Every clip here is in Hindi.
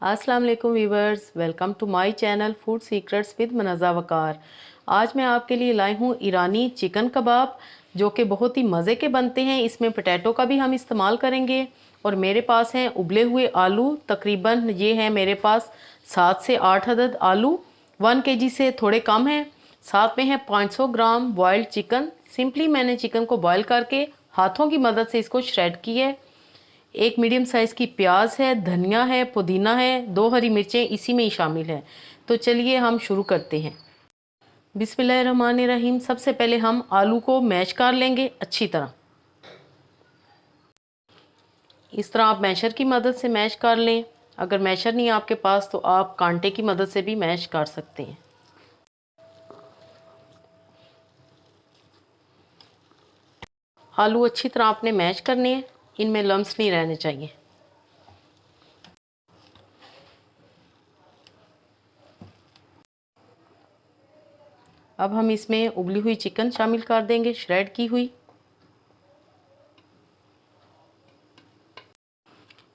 अस्सलाम वालेकुम viewers, welcome to my channel food secrets with Manaza Waqar. आज मैं आपके लिए लाई हूँ ईरानी चिकन कबाब, जो कि बहुत ही मज़े के बनते हैं। इसमें पोटैटो का भी हम इस्तेमाल करेंगे और मेरे पास हैं उबले हुए आलू। तकरीबन ये हैं मेरे पास 7 से 8 अदद आलू, 1 केजी से थोड़े कम हैं। साथ में है 500 ग्राम बॉयल्ड चिकन। सिंपली मैंने चिकन को बॉयल करके हाथों की मदद से इसको श्रेड किया है। एक मीडियम साइज़ की प्याज है, धनिया है, पुदीना है, 2 हरी मिर्चें इसी में ही शामिल हैं। तो चलिए हम शुरू करते हैं। बिस्मिल्लाहिर्रहमानिर्रहीम। सबसे पहले हम आलू को मैश कर लेंगे अच्छी तरह। इस तरह आप मैशर की मदद से मैश कर लें। अगर मैशर नहीं है आपके पास तो आप कांटे की मदद से भी मैश कर सकते हैं। आलू अच्छी तरह आपने मैश करने हैं, इनमें लम्स नहीं रहने चाहिए। अब हम इसमें उबली हुई चिकन शामिल कर देंगे, श्रेड की हुई।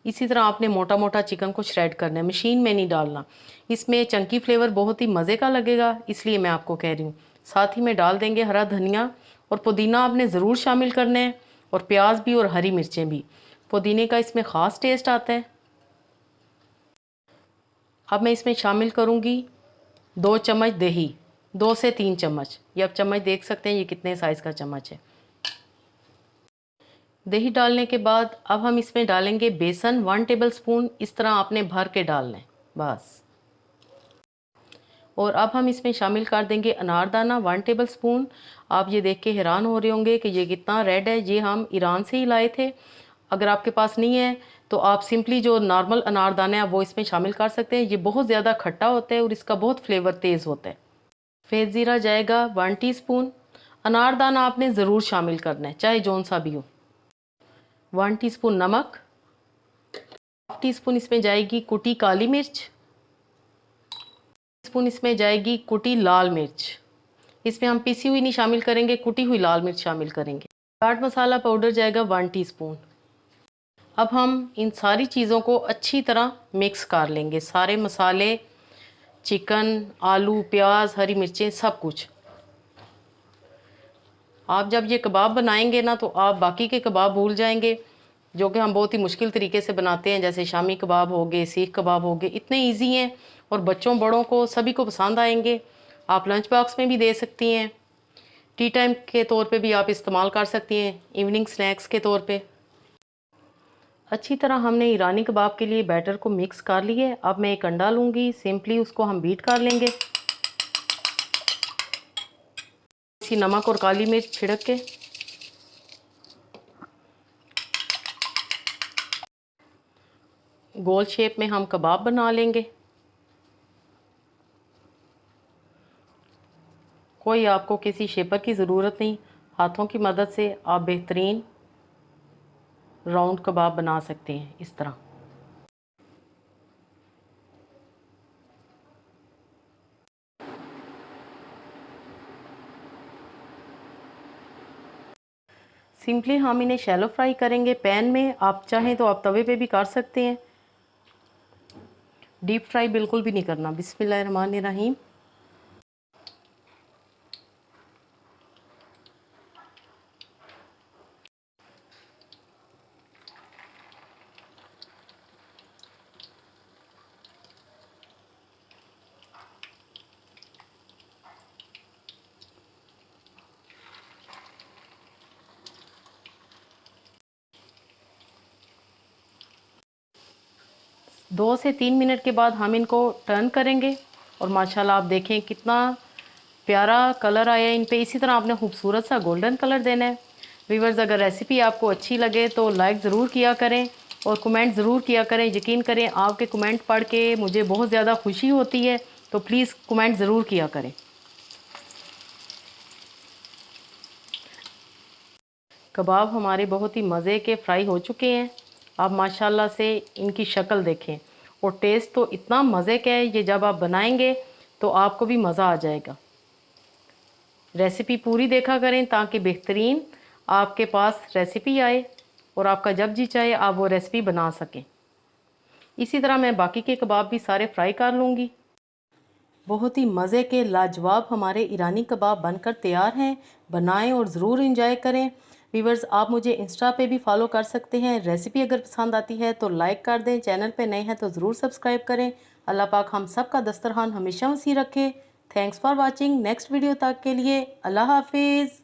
इसी तरह आपने मोटा मोटा चिकन को श्रेड करना है, मशीन में नहीं डालना। इसमें चंकी फ्लेवर बहुत ही मज़े का लगेगा, इसलिए मैं आपको कह रही हूँ। साथ ही में डाल देंगे हरा धनिया और पुदीना आपने ज़रूर शामिल करना है, और प्याज भी और हरी मिर्चें भी। पुदीने का इसमें ख़ास टेस्ट आता है। अब मैं इसमें शामिल करूँगी 2 चम्मच दही, 2 से 3 चम्मच। ये आप चम्मच देख सकते हैं ये कितने साइज़ का चम्मच है। दही डालने के बाद अब हम इसमें डालेंगे बेसन 1 टेबलस्पून। इस तरह आपने भर के डालना है बस। और अब हम इसमें शामिल कर देंगे अनारदाना 1 टेबलस्पून। आप ये देख के हैरान हो रहे होंगे कि ये कितना रेड है। ये हम ईरान से ही लाए थे। अगर आपके पास नहीं है तो आप सिंपली जो नॉर्मल अनारदाना है वो इसमें शामिल कर सकते हैं। ये बहुत ज़्यादा खट्टा होता है और इसका बहुत फ्लेवर तेज़ होता है। सफ़ेद ज़ीरा जाएगा 1 टीस्पून। अनारदाना आपने ज़रूर शामिल करना है, चाहे जौन सा भी हो। 1 टीस्पून नमक। हाफ टी स्पून इसमें जाएगी कुटी काली मिर्च। स्पून इसमें जाएगी कुटी लाल मिर्च। इसमें हम पिसी हुई नहीं शामिल करेंगे, कुटी हुई लाल मिर्च शामिल करेंगे। चाट मसाला पाउडर जाएगा 1 टीस्पून। अब हम इन सारी चीज़ों को अच्छी तरह मिक्स कर लेंगे। सारे मसाले, चिकन, आलू, प्याज, हरी मिर्चें, सब कुछ। आप जब ये कबाब बनाएंगे ना तो आप बाकी के कबाब भूल जाएंगे, जो कि हम बहुत ही मुश्किल तरीके से बनाते हैं, जैसे शामी कबाब हो गए, सीख कबाब हो गए। इतने इजी हैं और बच्चों बड़ों को सभी को पसंद आएंगे। आप लंच बॉक्स में भी दे सकती हैं, टी टाइम के तौर पे भी आप इस्तेमाल कर सकती हैं, इवनिंग स्नैक्स के तौर पे। अच्छी तरह हमने ईरानी कबाब के लिए बैटर को मिक्स कर लिए। अब मैं एक अंडा लूँगी, सिंपली उसको हम बीट कर लेंगे। इसी नमक और काली मिर्च छिड़क के गोल शेप में हम कबाब बना लेंगे। कोई आपको किसी शेपर की ज़रूरत नहीं, हाथों की मदद से आप बेहतरीन राउंड कबाब बना सकते हैं इस तरह। सिंपली हम इन्हें शैलो फ्राई करेंगे पैन में। आप चाहें तो आप तवे पे भी कर सकते हैं, डीप फ्राई बिल्कुल भी नहीं करना। बिस्मिल्लाहिर्रहमानिर्रहीम। 2 से 3 मिनट के बाद हम इनको टर्न करेंगे और माशाल्लाह आप देखें कितना प्यारा कलर आया है इन पे। इसी तरह आपने खूबसूरत सा गोल्डन कलर देना है। व्यूअर्स, अगर रेसिपी आपको अच्छी लगे तो लाइक ज़रूर किया करें और कमेंट ज़रूर किया करें। यकीन करें आपके कमेंट पढ़ के मुझे बहुत ज़्यादा खुशी होती है, तो प्लीज़ कमेंट ज़रूर किया करें। कबाब हमारे बहुत ही मज़े के फ्राई हो चुके हैं। आप माशाल्लाह से इनकी शक्ल देखें और टेस्ट तो इतना मज़े का है। ये जब आप बनाएंगे तो आपको भी मज़ा आ जाएगा। रेसिपी पूरी देखा करें ताकि बेहतरीन आपके पास रेसिपी आए और आपका जब जी चाहे आप वो रेसिपी बना सकें। इसी तरह मैं बाकी के कबाब भी सारे फ्राई कर लूँगी। बहुत ही मज़े के लाजवाब हमारे ईरानी कबाब बनकर तैयार हैं। बनाएं और ज़रूर इंजॉय करें। व्यूवर्स, आप मुझे इंस्टा पे भी फॉलो कर सकते हैं। रेसिपी अगर पसंद आती है तो लाइक कर दें, चैनल पे नए हैं तो ज़रूर सब्सक्राइब करें। अल्लाह पाक हम सब का दस्तरखान हमेशा वसी रखे। Thanks for watching. Next video तक के लिए अल्लाह हाफिज़।